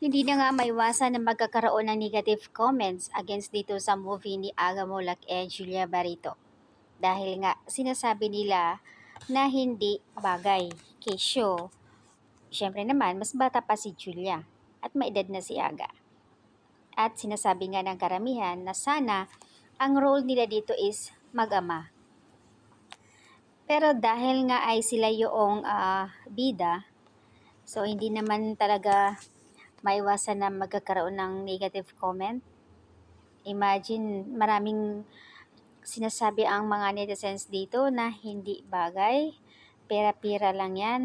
Hindi na nga maiwasan na magkakaroon ng negative comments against dito sa movie ni Aga Mulak and Julia Barito. Dahil nga sinasabi nila na hindi bagay kay Sho. Siyempre naman, mas bata pa si Julia at may edad na si Aga. At sinasabi nga ng karamihan na sana ang role nila dito is mag-ama. Pero dahil nga ay sila yung bida, so hindi naman talaga maiwasan na magkakaroon ng negative comment. Imagine, maraming sinasabi ang mga netizens dito na hindi bagay, pera-pera lang yan.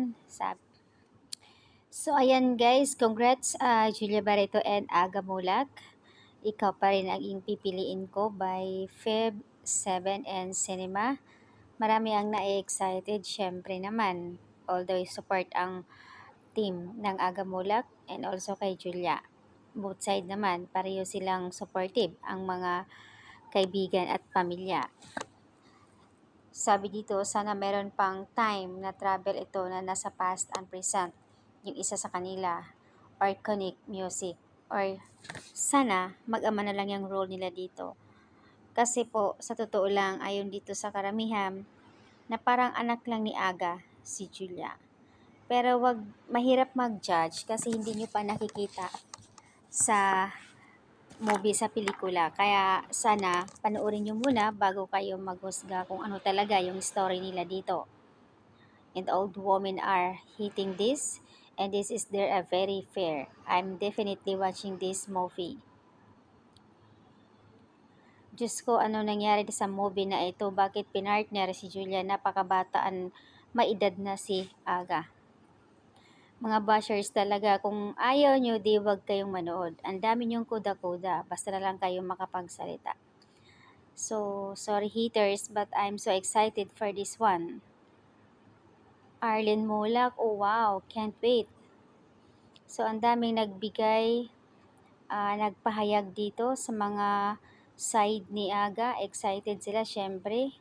So ayan guys, congrats Julia Barreto and Aga Mulak. Ikaw pa rin ang pipiliin ko by Feb 7 and Cinema. Marami ang na-excited syempre naman. Although support ang team ng Aga Mulak and also kay Julia. Both side naman, pareho silang supportive ang mga kaibigan at pamilya. Sabi dito, sana meron pang time na travel ito na nasa past and present yung isa sa kanila or connect music or sana mag-ama na lang yung role nila dito. Kasi po, sa totoo lang, ayon dito sa karamihan, na parang anak lang ni Aga, si Julia. Pero mahirap mag-judge kasi hindi nyo pa nakikita sa movie, sa pelikula. Kaya sana panoorin nyo muna bago kayo maghusga kung ano talaga yung story nila dito. And old women are hitting this and this is their a very fair. I'm definitely watching this movie. Diyos ko, ano nangyari sa movie na ito? Bakit pinartner si Julia? Napakabataan, maedad na si Aga. Mga bashers talaga, kung ayaw nyo, di wag kayong manood. Ang dami nyong kuda-kuda, basta na lang kayong makapagsalita. So, sorry haters, but I'm so excited for this one. Arlen Mulak, oh wow, can't wait. So, ang daming nagbigay, nagpahayag dito sa mga side ni Aga. Excited sila, syempre.